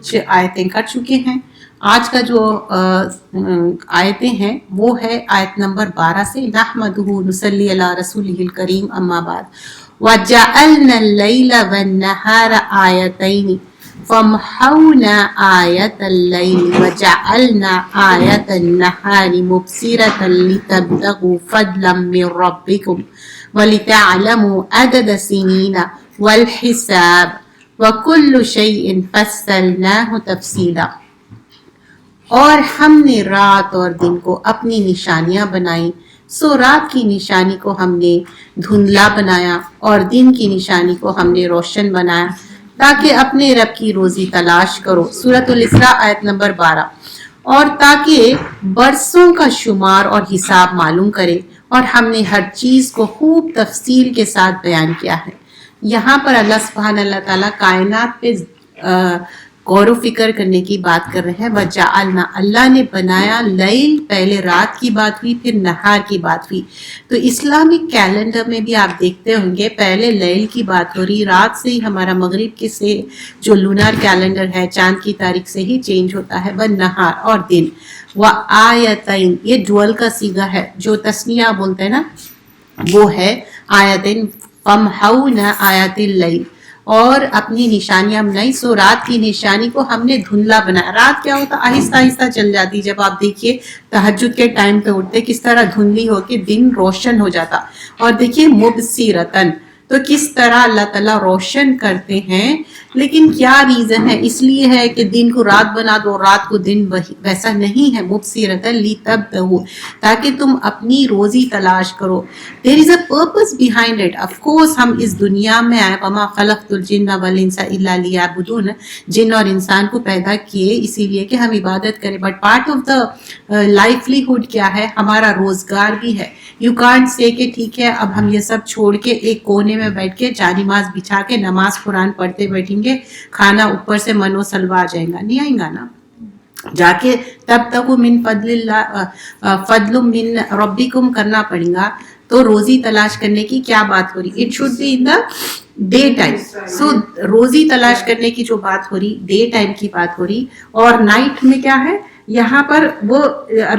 کچھ آیتیں کر چکے ہیں. آج کا جو آیتیں ہیں وہ ہے آیت نمبر 12 سے. نحمدہ نصلی علی رسولہ الکریم اما بعد. وَجَعَلْنَا اللَّيْلَ وَالنَّهَارَ آیَتَيْنِ فَمَحَوْنَا آیَةَ اللَّيْلِ وَجَعَلْنَا آیَةَ النَّهَارِ مُبْصِرَةً لِتَبْتَغُوا فَضْلًا مِّن رَّبِّكُمْ وَلِتَعْلَمُوا عَدَدَ السِّنِينَ وَالْحِسَابَ وَكُلُّ شَيْءٍ فَصَّلْنَاهُ تَفْصِيلًا. اور ہم نے رات اور دن کو اپنی نشانیاں بنائیں، سو رات کی نشانی کو ہم نے دھندلا بنایا اور دن کی نشانی کو ہم نے روشن بنایا تاکہ اپنے رب کی روزی تلاش کرو. سورۃ الاسراء آیت نمبر 12. اور تاکہ برسوں کا شمار اور حساب معلوم کرے، اور ہم نے ہر چیز کو خوب تفصیل کے ساتھ بیان کیا ہے. یہاں پر اللہ سبحانہ اللہ تعالیٰ کائنات پہ غور و فکر کرنے کی بات کر رہے ہیں. وَجَعَلْنَا، اللہ نے بنایا. لیل پہلے رات کی بات ہوئی، پھر نہار کی بات ہوئی. تو اسلامک کیلنڈر میں بھی آپ دیکھتے ہوں گے پہلے لیل کی بات ہو رہی، رات سے ہی ہمارا مغرب کے سے جو لونار کیلنڈر ہے چاند کی تاریخ سے ہی چینج ہوتا ہے. وَالنَّهَارِ، اور دن. وَآیَتَيْن، یہ ڈوئل کا صیغہ ہے، جو تثنیہ بولتے ہیں نا وہ ہے آیتین. فَمْحَوْنَا آیَاتِ اللَّیْلِ، اور اپنی نشانیاں بنائی. سو رات کی نشانی کو ہم نے دھندلا بنایا. رات کیا ہوتا، آہستہ آہستہ چل جاتی. جب آپ دیکھیے تہجد کے ٹائم پہ اٹھتے کس طرح دھندلی ہو کے دن روشن ہو جاتا. اور دیکھیے مبصرتن، تو کس طرح اللہ تعالیٰ روشن کرتے ہیں. لیکن کیا ریزن ہے؟ اس لیے ہے کہ دن کو رات بنا دو، رات کو دن. ویسا نہیں ہے. مبصرتن لیتبتغوا، تاکہ تم اپنی روزی تلاش کرو. There is a purpose behind it. Of course ہم اس دنیا میں آئے. وما خلقت الجن والانس الا لیعبدون، جن اور انسان کو پیدا کیے اسی لیے کہ ہم عبادت کریں. بٹ پارٹ آف دا لائفلیہڈ کیا ہے؟ ہمارا روزگار بھی ہے. یو کانٹ سے کہ ٹھیک ہے اب ہم یہ سب چھوڑ کے ایک کونے میں بیٹھ کے جانماز بچھا کے نماز قرآن پڑھتے بیٹھیں گے، کھانا اوپر سے منو سلوا آ جائے گا. نہیں آئیں گا نا. جا کے تب تک من فضل اللہ، فضل من ربکم کرنا پڑے گا. تو روزی تلاش کرنے کی کیا بات ہو رہی؟ It should be in the day time. So روزی تلاش کرنے کی جو بات ہو رہی ڈے ٹائم کی بات ہو رہی. اور نائٹ میں کیا ہے؟ یہاں پر وہ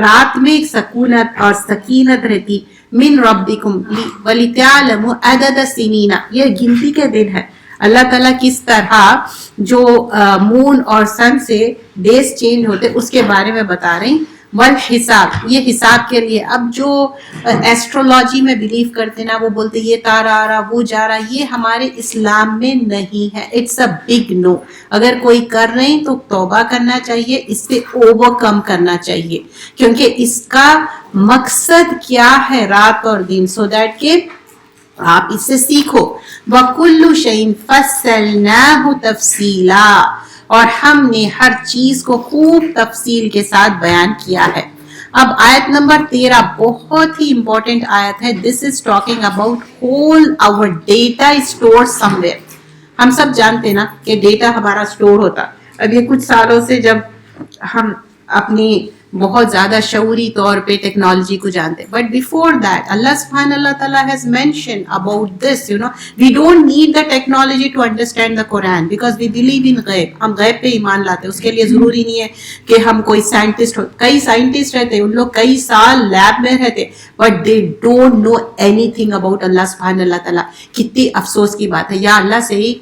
رات میں ایک سکونت اور سکینت رہتی. من ربکم ولتعلموا عدد السنین، یہ گنتی کے دن ہے. اللہ تعالیٰ کس طرح جو مون اور سن سے ڈیز چینج ہوتے اس کے بارے میں بتا رہے ہیں. والحساب، یہ حساب کے لیے. اب جو ایسٹرولوجی میں بلیو کرتے نا وہ بولتے یہ تارا آ رہا وہ جا رہا، یہ ہمارے اسلام میں نہیں ہے. It's a big no. اگر کوئی کر رہے ہیں تو توبہ کرنا چاہیے، اس سے اوور کم کرنا چاہیے، کیونکہ اس کا مقصد کیا ہے رات اور دن، سو دیٹ کہ آپ اس سے سیکھو. وَكُلُّ شَيْءٍ فَصَّلْنَاهُ تَفْصِيلًا، اور ہم نے ہر چیز کو خوب تفصیل کے ساتھ بیان کیا ہے. اب آیت نمبر 13 بہت ہی امپورٹنٹ آیت ہے. This is talking about whole our data store somewhere. ہم سب جانتے نا کہ ڈیٹا ہمارا اسٹور ہوتا. اب یہ کچھ سالوں سے جب ہم اپنی بہت زیادہ شعوری طور پہ ٹیکنالوجی کو جانتے، بٹ بیفور دیٹ اللہ سبحانہ اللہ تعالیٰ has mention about this. We don't need the technology to understand the Quran because we believe in غیب. ہم غیب پہ ایمان لاتے. اس کے لیے ضروری نہیں ہے کہ ہم کوئی سائنٹسٹ ہو. کئی سائنٹسٹ رہتے، ان لوگ کئی سال لیب میں رہتے، but they don't know anything about Allah سبحانہ اللہ تعالیٰ. کتنی افسوس کی بات ہے. یا اللہ سے ہی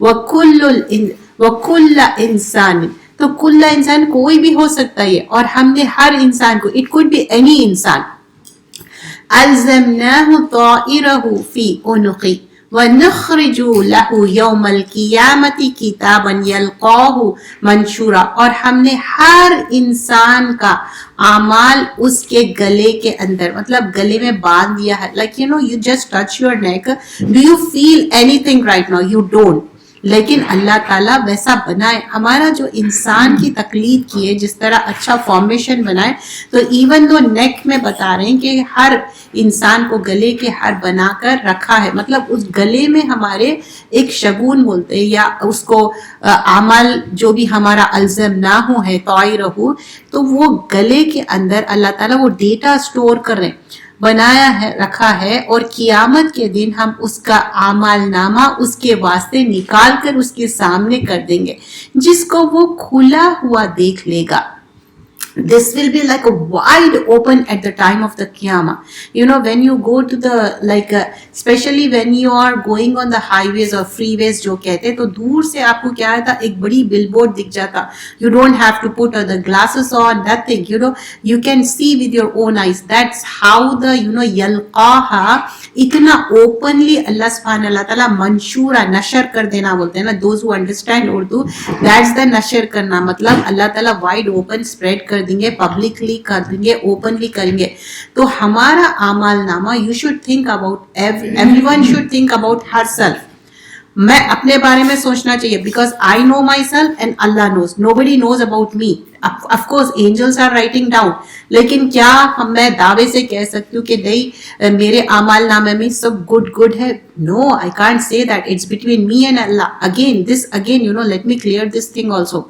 وَكُلَّ إِنسَانٍ، تو کل انسان کوئی بھی ہو سکتا ہے، اور ہم نے ہر انسان کو، اٹ کوڈ بی اینی انسان، الزمناه طائره في عنقه ونخرج له يوم القيامة كتابا يلقاه منشورا. اور ہم نے ہر انسان کا اعمال اس کے گلے کے اندر، مطلب گلے میں باندھ دیا ہے. like you just touch your neck. do you feel anything right now? you don't. لیکن اللہ تعالیٰ ویسا بنائے. ہمارا جو انسان کی تقلید کی ہے، جس طرح اچھا فارمیشن بنائے، تو ایون دو نیک میں بتا رہے ہیں کہ ہر انسان کو گلے کے ہر بنا کر رکھا ہے. مطلب اس گلے میں ہمارے ایک شگون بولتے ہیں، یا اس کو عمل جو بھی ہمارا الزم نہ ہو ہے طائرہ، تو وہ گلے کے اندر اللہ تعالیٰ وہ ڈیٹا سٹور کر رہے ہیں. بنایا ہے رکھا ہے, اور قیامت کے دن ہم اس کا اعمال نامہ اس کے واسطے نکال کر اس کے سامنے کر دیں گے, جس کو وہ کھلا ہوا دیکھ لے گا. This will be like a wide open at the time of the Qiyamah. You know, when you go to the, especially when you are going on the highways or freeways, جو کہتے تو دور سے آپ کو کیا آتا, ایک بڑی بل بورڈ دکھ جاتا. You don't have to put the glasses on, nothing. You know, you can see with your own eyes. That's how the, یلقاہا, اتنا openly اللہ سبحانہ اللہ تعالیٰ منشورہ, نشر کر دینا بولتے ہیں نا. Those who understand Urdu, that's the نشر کرنا, مطلب اللہ تعالیٰ wide open spread کر دیں گے, پبلکلی کر دیں گے, اوپنلی کریں گے. تو ہمارا اعمال نامہ, you should think about, everyone should think about herself. میں اپنے بارے میں سوچنا چاہیے, because I know myself and Allah knows, nobody knows about me. Of course angels are writing down, لیکن کیا میں دعوے سے کہہ سکتی ہوں کہ نہیں میرے اعمال نامے میں سب گڈ ہے؟ No, I can't say that. It's between me and Allah. Again let me clear this thing also.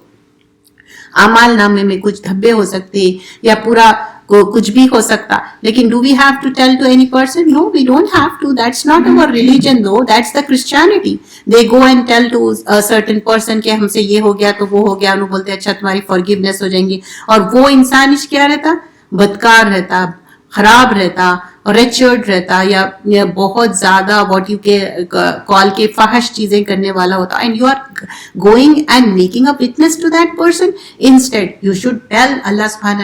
اعمال نامے میں کچھ دھبے ہو سکتے یا پورا کچھ بھی ہو سکتا, لیکن do we have to tell to any person? No, we don't have to. That's not our religion though. That's the Christianity. They go and tell to a certain person کہ ہم سے یہ ہو گیا تو وہ ہو گیا, انہوں بولتے اچھا تمہاری forgiveness ہو جائیں گی, اور وہ انسان کیا رہتا, بدکار رہتا, خراب رہتا, ریچرڈ رہتا, یا بہت زیادہ واٹ یو کال کے فحش چیزیں کرنے والا ہوتا. And you are going and making a witness to that person. Instead you should tell Allah سبحانہ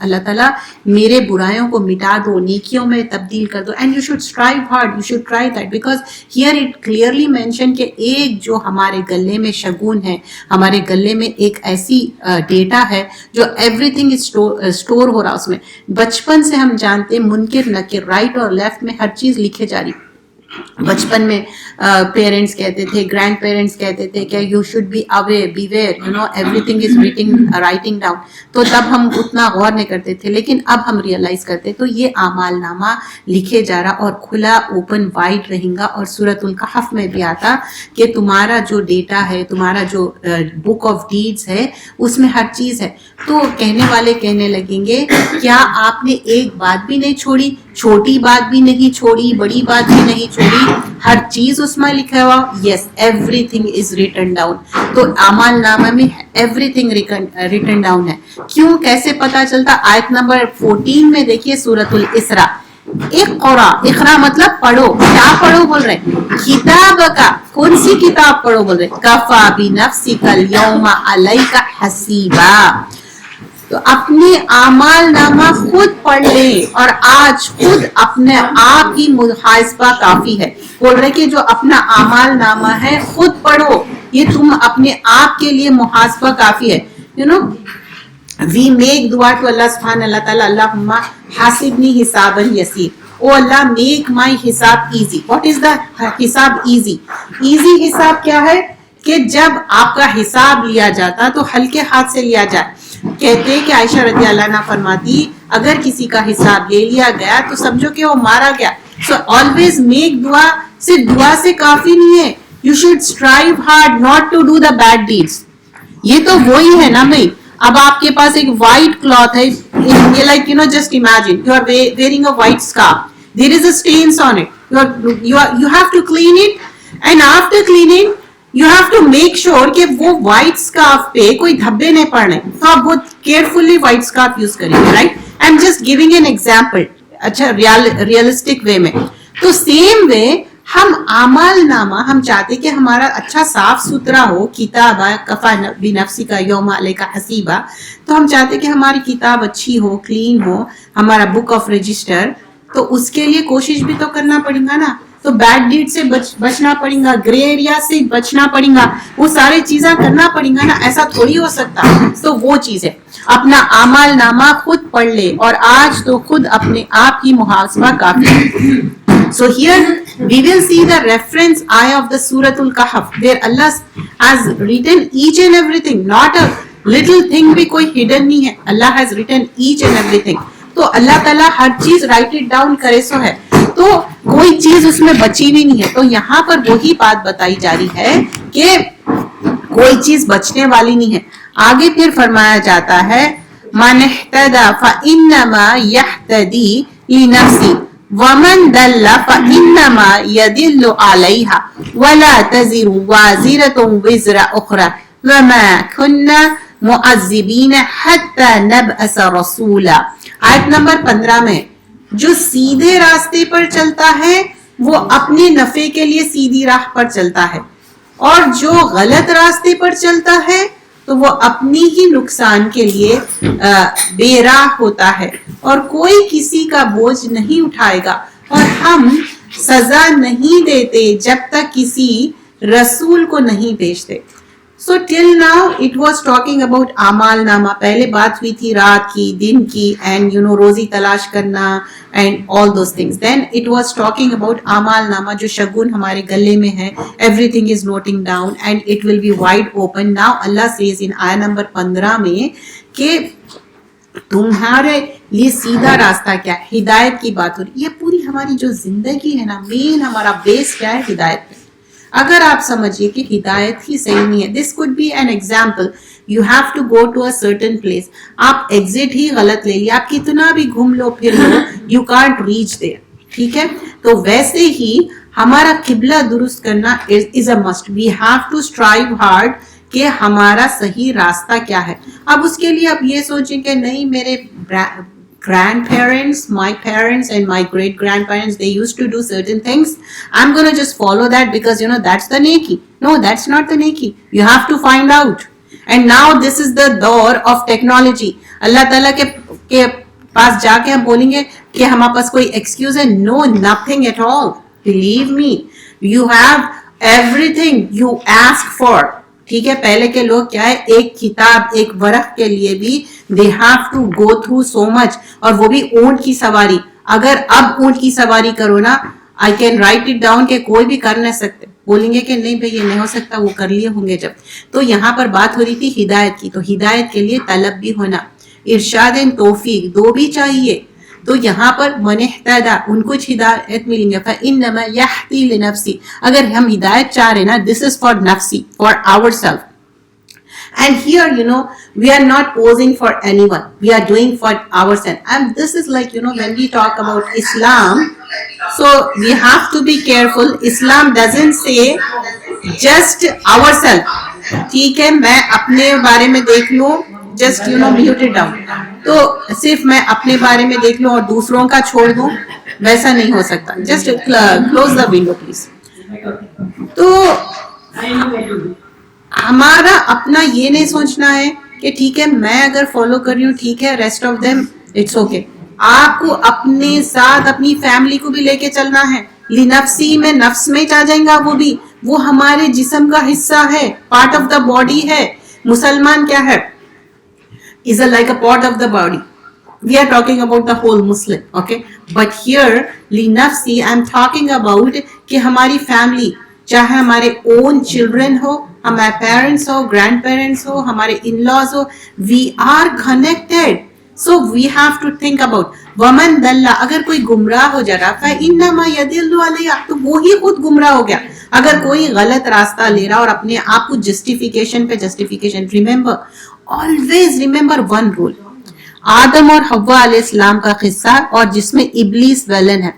اللہ تعالیٰ میرے برائیوں کو مٹا دو, نیکیوں میں تبدیل کر دو. And you should strive hard, you should try that, because here it clearly mention کہ ایک جو ہمارے گلے میں شگون ہے, ہمارے گلے میں ایک ایسی ڈیٹا ہے جو ایوری تھنگ اسٹور ہو رہا اس میں. بچپن سے ہم جانتے منکر نہ کہ رائٹ اور لیفٹ میں ہر چیز لکھے جا رہی. بچپن میں پیرنٹس کہتے تھے, گرینڈ پیرنٹس کہتے تھے کہ you should be aware, beware, everything is writing down. تو تب ہم اتنا غور نہیں کرتے تھے, لیکن اب ہم ریئلائز کرتے. تو یہ اعمال نامہ لکھے جا رہا اور کھلا اوپن وائڈ رہیں گا. اور سورۃ الکہف میں بھی آتا کہ تمہارا جو ڈیٹا ہے, تمہارا جو بک آف ڈیڈز ہے, اس میں ہر چیز ہے. تو کہنے والے کہنے لگیں گے کیا آپ نے ایک بات بھی نہیں چھوڑی, چھوٹی بات بھی نہیں چھوڑی, بڑی بات بھی نہیں چھوڑی, ہر چیز اس میں لکھا ہوا. Yes, everything is written down. تو اعمال نامہ میں ایوری تھنگ ریٹن ڈاؤن ہے. کیوں, کیسے پتا چلتا؟ آیت نمبر 14 میں دیکھیے سورۃ الاسراء. اقرا مطلب پڑھو. کیا پڑھو بول رہے؟ کتاب کا. کون سی کتاب پڑھو بول رہے؟ کفا بنفسک اليوم علیک حسیبا. تو اپنے اعمال نامہ خود پڑھ لیں, اور آج خود اپنے آپ کی محاسبہ کافی ہے. بول رہے کہ جو اپنا اعمال نامہ ہے خود پڑھو, یہ تم اپنے آپ کے لیے محاسبہ کافی ہے. we make dua to Allah subhanahu Allah ta'ala, Allahumma hasibni hisaban yasir. Oh Allah, make my hisab easy. What is the hisab easy? Easy حساب کیا ہے کہ جب آپ کا حساب لیا جاتا تو ہلکے ہاتھ سے لیا جائے. کہتے کہ عائشہ رضی اللہ عنہ فرماتی اگر کسی کا حساب لے لیا گیا تو سمجھو کہ وہ مارا گیا. So always make dua. صرف دعا سے کافی نہیں ہے, you should strive hard not to do the bad deeds. یہ تو وہی ہے نا بھائی. اب آپ کے پاس ایک وائٹ کلاتھ ہے, like just imagine you are wearing a white scarf, there is a stains on it, you have to clean it, and after cleaning you have to make sure کہ وہ وائٹ اسکارف پہ کوئی دھبے نہیں پڑنے. تو آپ بہت کیئرفلی وائٹ اسکارف یوز کریں گے, right. I am just giving an example, اچھا ریئلسٹک وے میں. تو سیم وے ہم اعمال نامہ ہم چاہتے کہ ہمارا اچھا صاف ستھرا ہو. کتاب کفا بنفسک یوم علیک حسیبا, تو ہم چاہتے کہ ہماری کتاب اچھی ہو, کلین ہو, ہمارا بک آف رجسٹر. تو اس کے لیے کوشش بھی تو کرنا پڑے گا نا. تو بیڈ ڈیڈ سے بچنا پڑے گا, گرے ایریا سے بچنا پڑے گا, وہ سارے چیزیں کرنا پڑے گا نا. ایسا تھوڑی ہو سکتا. تو وہ چیز ہے, اپنا اعمال نامہ خود پڑھ لے, اور آج تو خود اپنے آپ کی محاسبہ کافی. So here we will see the reference ayah of the Surah Al-Kahf, where Allah has written each and everything, not a little thing بھی کوئی hidden نہیں ہے. Allah has written each and everything. تو اللہ تعالیٰ ہر چیز write it down کرے سو ہے, تو کوئی چیز اس میں بچی بھی نہیں ہے. تو یہاں پر وہی بات بتائی جا رہی ہے کہ کوئی چیز بچنے والی نہیں ہے. آگے پھر فرمایا جاتا ہے من اہتدی فانما یہتدی لنفسي ومن دل فإنما يدل عليها ولا تزر وازرة وزر أخرى وما كنا معذبين حتى نبعث رسولا. آیت نمبر 15 میں جو سیدھے راستے پر چلتا ہے وہ اپنے نفع کے لیے سیدھی راہ پر چلتا ہے، اور جو غلط راستے پر چلتا ہے تو وہ اپنی ہی نقصان کے لیے بے راہ ہوتا ہے، اور کوئی کسی کا بوجھ نہیں اٹھائے گا، اور ہم سزا نہیں دیتے جب تک کسی رسول کو نہیں بھیجتے. So till now it was talking about اعمال نامہ. پہلے بات ہوئی تھی رات کی، دن کی، and روزی تلاش کرنا and all those things. Then it was talking about اعمال نامہ جو شگون ہمارے گلے میں ہے. Everything is noting down and it will be wide open. Now Allah says in آیت نمبر 15 میں کہ تمہارے لیے سیدھا راستہ کیا ہے، ہدایت کی بات ہو رہی ہے. یہ پوری ہماری جو زندگی ہے نا، مین ہمارا بیس کیا ہے، ہدایت پہ. اگر آپ سمجھیے کہ ہدایت ہی صحیح نہیں ہے، this could be an example. You have to go to a certain place, آپ ایگزٹ ہی غلط لے لیے، آپ کتنا بھی گھوم لو پھر لو، یو کانٹ ریچ دیئر. ٹھیک ہے، تو ویسے ہی ہمارا قبلہ درست کرنا is a must. We have to strive hard کہ ہمارا صحیح راستہ کیا ہے. اب اس کے لیے آپ یہ سوچیں کہ نہیں میرے grandparents, my parents and my great grandparents, they used to do certain things, I'm going to just follow that because that's the neki. No, that's not the neki. You have to find out. And now this is the door of technology. Allah Ta'ala کے پاس جا کے ہم بولیں گے کہ ہمارے پاس کوئی excuse ہے؟ No, nothing at all. Believe me, you have everything you ask for. ٹھیک ہے، پہلے کے لوگ کیا ہے، ایک کتاب ایک ورق کے لیے بھی they have to go through so much، اور وہ بھی اونٹ کی سواری. اگر اب اونٹ کی سواری کرو نا، I can write it down کہ کوئی بھی کر نہیں سکتے، بولیں گے کہ نہیں بھائی یہ نہیں ہو سکتا، وہ کر لیے ہوں گے جب. تو یہاں پر بات ہو رہی تھی ہدایت کی، تو ہدایت کے لیے طلب بھی ہونا، ارشاد توفیق دو بھی چاہیے. تو یہاں پر من اہتدی ان کو ہدایت ملیں گے. فإنما یحتی لنفسی، اگر ہم ہدایت چاہ رہے نا، this is for نفسی، for ourselves. And here, we are not posing for anyone. We are doing for ourselves. And this is like, when we talk about Islam, so we have to be careful. Islam doesn't say just ourselves. ٹھیک ہے، میں اپنے بارے میں دیکھ لوں، just, mute it down. تو صرف میں اپنے بارے میں دیکھ لوں اور دوسروں کا چھوڑ دوں، ویسا نہیں ہو سکتا. Just close the window, please. تو ہمارا اپنا یہ نہیں سوچنا ہے کہ ٹھیک ہے میں اگر فالو کر رہی ہوں ٹھیک ہے، rest of them it's okay. آپ کو اپنے ساتھ اپنی فیملی کو بھی لے کے چلنا ہے. لنفسی میں نفس میں آ جائیں گا، وہ ہمارے جسم کا حصہ ہے، پارٹ آف دا باڈی ہے. مسلمان کیا ہے؟ is like a part of the body. We are talking about the whole Muslim, okay? But here لنفسی I'm talking about کہ ہماری فیملی، چاہے ہمارے اون چلڈرن ہو، ہمارے پیرنٹس ہو، گرینڈ پیرنٹس ہو، ہمارے ان لاز ہو، we are connected. So we have to think about ومن دل، اگر کوئی گمراہ ہو جا رہا فإنما يدل علیہ، تو وہی خود گمراہ ہو گیا. اگر کوئی غلط راستہ لے رہا اور اپنے آپ کو جسٹیفیکیشن پہ justification, remember always remember one rule. آدم اور حوا علیہ السلام کا قصہ، اور جس میں ابلیس ویلن ہے.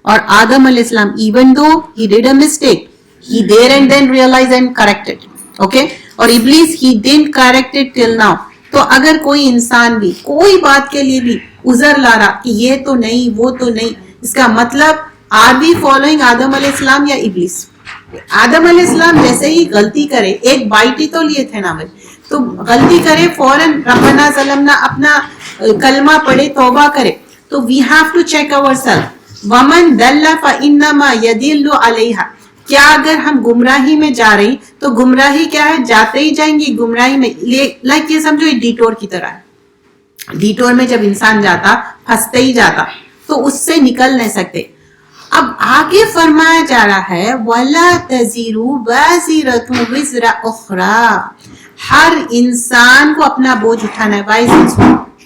اور آدم علیہ السلام even though he did a mistake, he there and then realized and corrected, okay? اور ابلیس he didn't correct it till now. تو اگر کوئی انسان بھی کوئی بات کے لیے بھی عذر لا رہا کہ یہ تو نہیں وہ تو نہیں، اس کا مطلب are we following آدم علیہ السلام یا ابلیس؟ آدم علیہ السلام جیسے ہی غلطی کرے، ایک بائٹ ہی تو لیے تھے نا بھائی، تو غلطی کرے فوراً ربنا ظلمنا اپنا کلمہ پڑھے، توبہ کرے. تو we have to check ourselves. وَمَن دَلَّ فَإِنَّمَا يَدِلُّ عَلَيْهَا. کیا اگر ہم گمراہی میں جا رہی تو گمراہی کیا ہے؟ جاتے ہی جائیں گی گمراہی میں. لائک یہ سمجھو یہ ڈیٹور کی طرح ہے. ڈیٹور میں جب انسان جاتا پھنستے ہی جاتا، تو اس سے نکل نہیں سکتے. اب آگے فرمایا جا رہا ہے وَلَا تَزِرُ وَازِرَةٌ وِزْرَ أُخْرَى. ہر انسان کو اپنا بوجھ اٹھانا ہے. وائز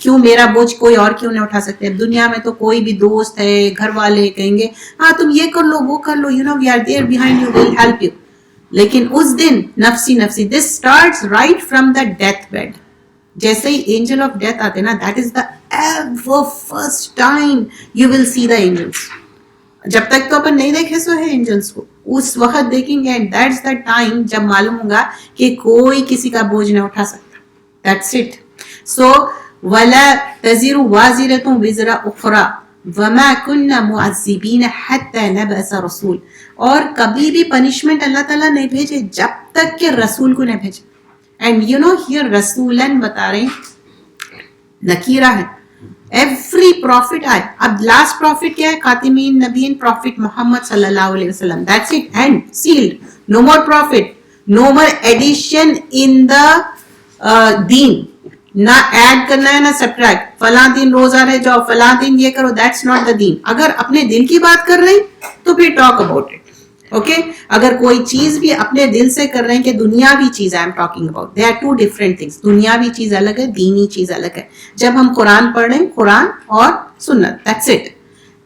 کیوں میرا بوجھ کوئی اور کیوں نہیں اٹھا سکتے؟ دنیا میں تو کوئی بھی دوست ہے، گھر والے کہیں گے ہاں تم یہ کر لو وہ کر لو، we are there behind you, we'll help you. لیکن اس دن نفسی نفسی. this starts right from the death bed. جیسے ہی اینجل آف ڈیتھ آتے نا، that is the ever first time you will see the angels. جب تک تو اپن نہیں دیکھے سو ہے اینجلس کو, اس وقت دیکھیں گے, اینڈ دیٹس دا ٹائم جب معلوم ہوگا کہ کوئی کسی کا بوجھ نہ اٹھا سکتا. That's it. سو ولا تزر وازرۃ وزر اخرى وما كنا معذبین حتى نبعث رسول. اور کبھی بھی پنشمنٹ اللہ تعالیٰ نہیں بھیجے جب تک کہ رسول کو نہیں بھیجے. اینڈ یو نو ہیئر رسولن بتا رہے ہیں, نکیرہ ہے. ایوری پروفٹ آئے. اب لاسٹ پروفٹ کیا ہے؟ خاتمین نبیین پروفٹ محمد صلی اللہ علیہ وسلم. That's it, and sealed. No more prophet, no more addition in the دین. نہ ایڈ کرنا ہے نہ سبٹریکٹ. فلاں دن روزہ رہ جاؤ, فلاں دن یہ کرو. دیٹس ناٹ دا دین. اگر اپنے دل کی بات کر رہے ہیں تو پھر ٹاک اباؤٹ اٹ. اوکے, اگر کوئی چیز بھی اپنے دل سے کر رہے ہیں کہ دنیاوی چیز I am talking about, they are two different things. دنیاوی چیز الگ ہے, دینی چیز الگ ہے. جب ہم قرآن پڑھ رہے ہیں, قرآن اور سنت, that's it.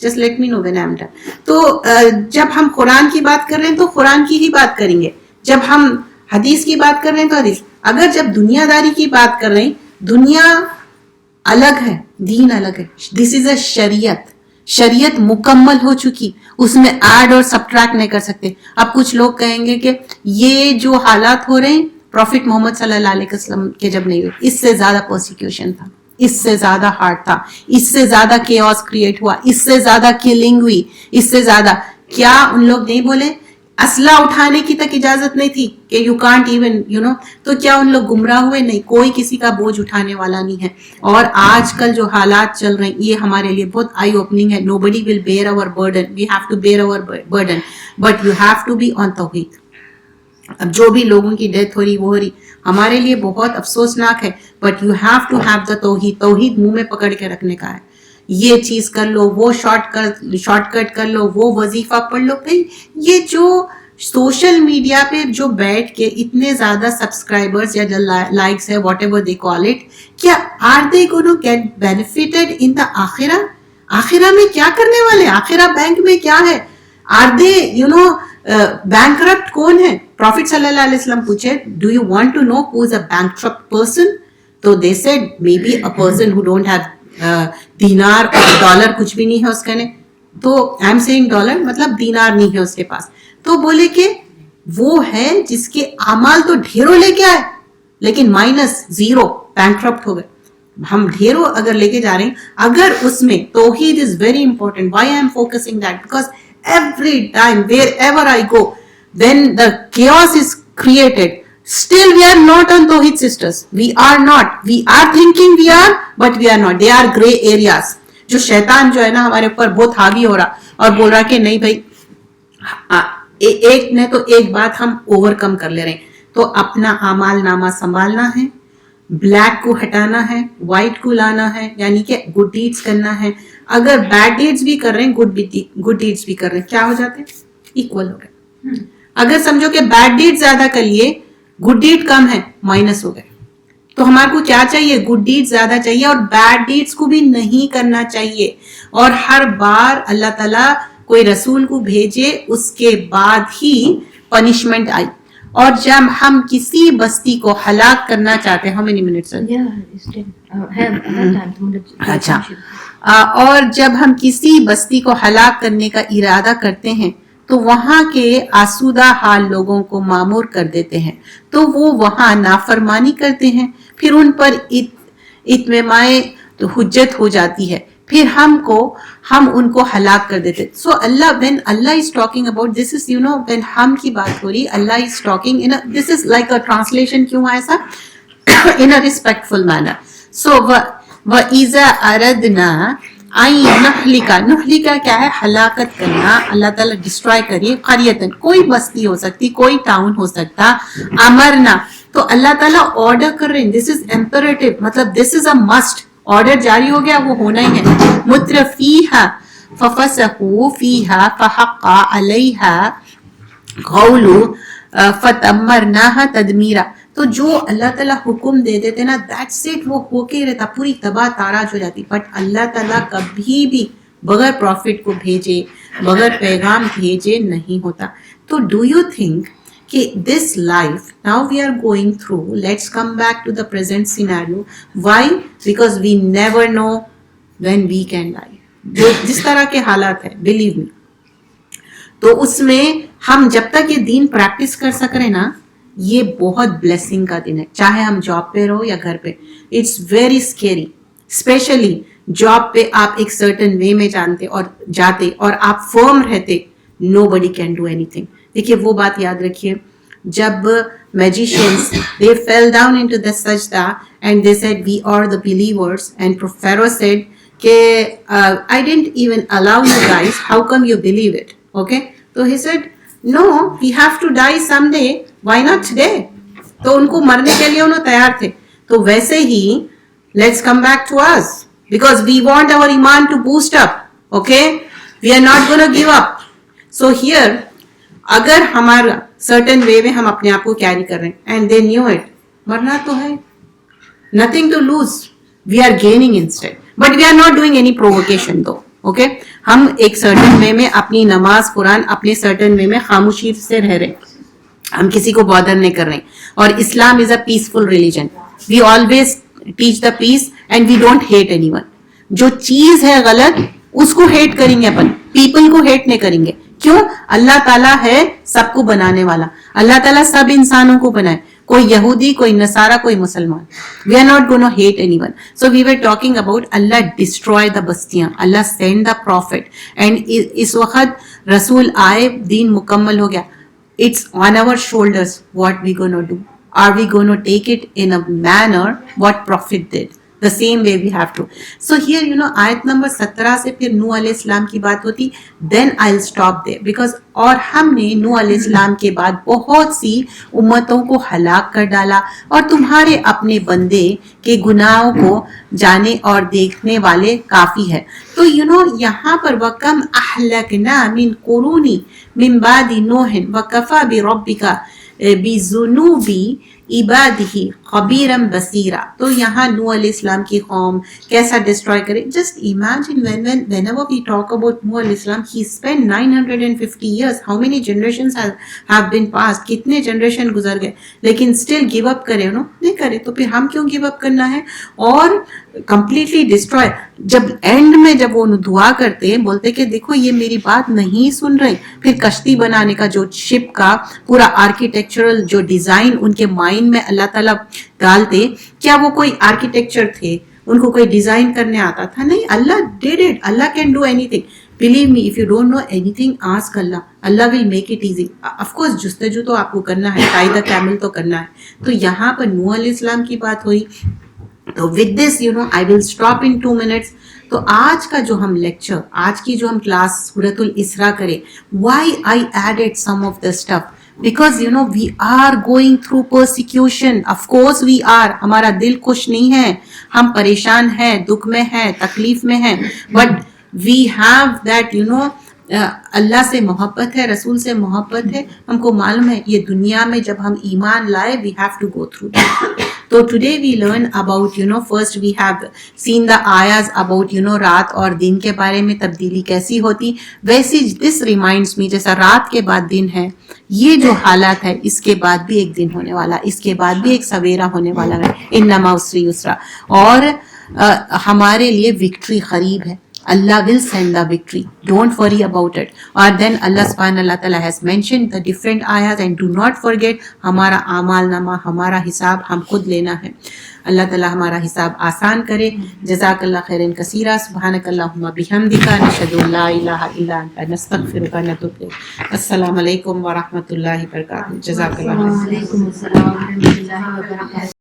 Just let me know when I am done. تو جب ہم قرآن کی بات کر رہے ہیں تو قرآن کی ہی بات کریں گے. جب ہم حدیث کی بات کر رہے ہیں تو حدیث. اگر جب دنیا داری کی بات کر رہے ہیں, دنیا الگ ہے, دین الگ ہے. دس از اے شریعت. شریعت مکمل ہو چکی, اس میں ایڈ اور سبٹریکٹ نہیں کر سکتے. اب کچھ لوگ کہیں گے کہ یہ جو حالات ہو رہے ہیں پروفٹ محمد صلی اللہ علیہ وسلم کے جب نہیں ہوئے, اس سے زیادہ پرسیکیوشن تھا, اس سے زیادہ ہارڈ تھا, اس سے زیادہ کیوس کریٹ ہوا, اس سے زیادہ کلنگ ہوئی, اس سے زیادہ. کیا ان لوگ نہیں بولے اسلحہ اٹھانے کی تک اجازت نہیں تھی کہ you can't even you know? تو کیا ان لوگ گمراہ ہوئے؟ نہیں, کوئی کسی کا بوجھ اٹھانے والا نہیں ہے. اور آج کل جو حالات چل رہے ہیں یہ ہمارے لیے بہت آئی اوپننگ ہے. Nobody will bear over burden, we have to bear over burden, but you have to be on توحید. اب جو بھی لوگوں کی ڈیتھ ہو رہی وہ ہو رہی, ہمارے لیے بہت افسوسناک ہے, but you have to have the توحید. توحید منہ میں پکڑ کے رکھنے کا ہے. یہ چیز کر لو, وہ شارٹ کٹ کر لو, وہ وظیفہ پڑھ لو. بھائی یہ جو سوشل میڈیا پہ جو بیٹھ کے اتنے زیادہ سبسکرائبرز یا جو لائکس ہے whatever they call it, کیا are they gonna get benefited in the آخرہ؟ آخرہ میں کیا کرنے والے؟ آخرہ بینک میں کیا ہے؟ Are they you know bankrupt کون ہے؟ پروفٹ صلی اللہ علیہ وسلم پوچھے, do you want to know who is a bankrupt person? تو they said may be a person who don't have دینار اور ڈالر, کچھ بھی نہیں ہے اس کے نے. تو آئی ایم سیئنگ ڈالر مطلب دینار نہیں ہے اس کے پاس. تو بولے کہ وہ ہے جس کے اعمال تو ڈھیروں لے کے آئے لیکن مائنس زیرو, بینکرپٹ ہو گئے. ہم ڈھیروں اگر لے کے جا رہے ہیں, اگر اس میں توحید is very important. Why I am focusing that? Because every time wherever I go when the chaos is created, still we are not on Tawheed sisters. We are not. We are thinking we are, but we are not. They are grey areas. جو شیطان جو ہے نا ہمارے اوپر بہت حاوی ہو رہا اور بول رہا کہ نہیں بھائی, ایک نے تو ایک بات ہم اوور کم کر لے رہے ہیں. تو اپنا اعمال نامہ سنبھالنا ہے, بلیک کو ہٹانا ہے, وائٹ کو لانا ہے, یعنی کہ گڈ ڈیڈز کرنا ہے. اگر بیڈ ڈیڈز بھی کر رہے ہیں, گڈ ڈیڈز بھی کر رہے ہیں, کیا ہو جاتے ہیں؟ ایکول ہو گئے. اگر سمجھو کہ بیڈ ڈیڈ زیادہ کر لیے, گڈ ڈیڈ کم ہے, مائنس ہو گئے. تو ہمارے کو کیا چاہیے؟ گڈ ڈیڈ زیادہ چاہیے اور بیڈ ڈیڈز کو بھی نہیں کرنا چاہیے. اور ہر بار اللہ تعالیٰ کوئی رسول کو بھیجے اس کے بعد ہی پنشمنٹ آئی. اور جب ہم کسی بستی کو ہلاک کرنا چاہتے ہیں, ہاؤ مینی منٹس؟ اچھا. اور جب ہم کسی بستی کو ہلاک کرنے کا ارادہ کرتے ہیں تو وہاں کے آسودہ حال لوگوں کو مامور کر دیتے ہیں, تو وہ وہاں نافرمانی کرتے ہیں, پھر ان پر اتمامائے حجت ہو جاتی ہے, پھر ہم ان کو ہلاک کر دیتے. سو اللہ when Allah is talking about this is you know when ہم کی بات ہو رہی, Allah is talking in a this is like a translation کیوں ہے ایسا in a respectful manner. So وَإِذَا أَرَدْنَا نہلکا کیا ہے؟ ہلاکت کرنا. اللہ تعالیٰ ڈسٹرائے کریے قریتن, کوئی بستی ہو سکتی, کوئی ٹاؤن ہو سکتا. امرنا, تو اللہ تعالیٰ آرڈر کر رہے ہیں, دس از امپیریٹو, مطلب دس از اے مسٹ, آرڈر جاری ہو گیا, وہ ہونا ہی ہے. مترفیہا ففسقوا فیہا فحق علیہا قول فتمرناہا تدمیرا. تو جو اللہ تعالیٰ حکم دے دیتے نا, دیٹس اٹ, وہ ہو کے رہتا, پوری تباہ تاراج ہو جاتی. بٹ اللہ تعالیٰ کبھی بھی بغیر پروفٹ کو بھیجے, بغیر پیغام بھیجے نہیں ہوتا. تو ڈو یو تھنک کہ this life now we are going through, let's come back to the present scenario. Why? Because we never know when we can die. جو جس طرح کے حالات ہیں believe me. تو اس میں ہم جب تک یہ دین پریکٹس کر سک رہے نا, یہ بہت بلیسنگ کا دن ہے, چاہے ہم جاب پہ رہو یا گھر پہ. It's very scary, especially job پہ آپ ایک سرٹن وے میں جانتے اور جاتے اور آپ فرم رہتے, نو بڈی کین ڈو اینی تھنگ. دیکھیے وہ بات یاد رکھیے, جب magicians they fell down into the sajda and they said we are the believers, and Pharaoh said کہ I didn't even allow you guys, how come you believe it? Okay, so he said no, we have to die someday, why not today? تو ان کو مرنے کے لیے انہوں تیار تھے. تو ویسے ہی let's come back to us because we want our iman to boost up. Okay, we are not going to give up. So here اگر ہمارا certain way میں ہم اپنے آپ کو کیری کر رہے ہیں and they knew it, مرنا تو ہے, nothing to lose, we are gaining instead, but we are not doing any provocation though. Okay, ہم ایک certain way میں اپنی نماز قرآن اپنے certain way میں خاموشی سے رہ رہے, ہم کسی کو بادر نہیں کر رہے. اور اسلام is a peaceful religion, we always teach the peace and we don't hate anyone. جو چیز ہے غلط اس کو ہیٹ کریں گے اپن, پیپل کو ہیٹ نہیں کریں گے. کیوں؟ اللہ تعالیٰ ہے سب کو بنانے والا, اللہ تعالیٰ سب انسانوں کو بنائے, کوئی یہودی, کوئی نصارہ, کوئی مسلمان. We are not going to hate anyone. So we were talking about Allah destroy the bastiyan, Allah send the prophet, and اس وقت رسول آئے, دین مکمل ہو گیا. It's on our shoulders. What we going to do? Are we going to take it in a manner what prophet did? The same way we have to. So here, آیت number 17 سے پھر نوح علیہ السلام کی بات ہوتی. Then I'll stop there because اور ہم نے نوح علیہ السلام کے بعد بہت سی امتوں کو ہلاک کر ڈالا, اور تمہارے اپنے بندے کے گناہوں کو جانے اور دیکھنے والے کافی ہے. تو یہاں پر وَكَمْ أَهْلَكْنَا مِنْ قُرُونٍ مِنْ بَعْدِ نُوحٍ وَكَفَى بِرَبِّكَ بِذُنُوبِ عبادہ خبیرم بصیرا. تو یہاں نوح علیہ السلام کی قوم کیسا ڈسٹروائے کرے. Just imagine whenever we talk about نوح علیہ السلام, he spent 950 years. How many generations have been passed? کتنے جنریشن گزر گئے, لیکن still give up کرے نہیں کرے. تو پھر ہم کیوں give up کرنا ہے؟ اور کمپلیٹلی ڈسٹروائے. جب اینڈ میں جب وہ دعا کرتے بولتے کہ دیکھو یہ میری بات نہیں سن رہے, پھر کشتی بنانے کا جو شپ کا پورا آرکیٹیکچرل جو ڈیزائن ان کے مائنڈ میں اللہ تعالیٰ ڈالتے, کیا وہ کوئی آرکیٹیکچر تھے؟ ان کو کوئی ڈیزائن کرنے آتا تھا؟ نہیں. Allah did it, Allah can do anything. Believe me, if you don't know anything, ask Allah, Allah will make it easy. Of course جستجو تو آپ کو کرنا ہے, ٹائی دا کیمل تو کرنا ہے. تو یہاں پر نوح علیہ السلام کی بات ہوئی. تو with this I will stop in 2 minutes. تو آج کا جو ہم لیکچر, آج کی جو ہم کلاس سورۃ الاسراء کریں, why I added some of the stuff, because we are going through persecution. Of course we are. ہمارا دل خوش نہیں ہے, ہم پریشان ہیں, دکھ میں ہیں, تکلیف میں ہیں, but we have that اللہ سے محبت ہے, رسول سے محبت ہے, ہم کو معلوم ہے یہ دنیا میں جب ہم ایمان لائے we have to go through that. تو today we learn about first we have seen the ayahs about رات اور دن کے بارے میں تبدیلی کیسی ہوتی. ویسی this reminds me جیسا رات کے بعد دن ہے, یہ جو حالات ہے اس کے بعد بھی ایک دن ہونے والا, اس کے بعد بھی ایک سویرا ہونے والا ہے. ان مع یسرا, اور ہمارے لیے وکٹری قریب ہے. Allah will send the victory. Don't worry about it. Or then Allah subhanahu wa ta'ala has mentioned the different ayahs, and do not forget ہمارا اعمال نامہ, ہمارا حساب ہم خود لینا ہے. اللہ تعالی ہمارا حساب آسان کرے. جزاک اللہ خیرا کثیرا. سبحانک اللہم بحمدک, نشہد ان لا الہ الا انت, نستغفرک ونتوب الیک. السلام علیکم ورحمۃ اللہ وبرکاتہ. جزاک اللہ. وعلیکم السلام ورحمۃ اللہ وبرکاتہ.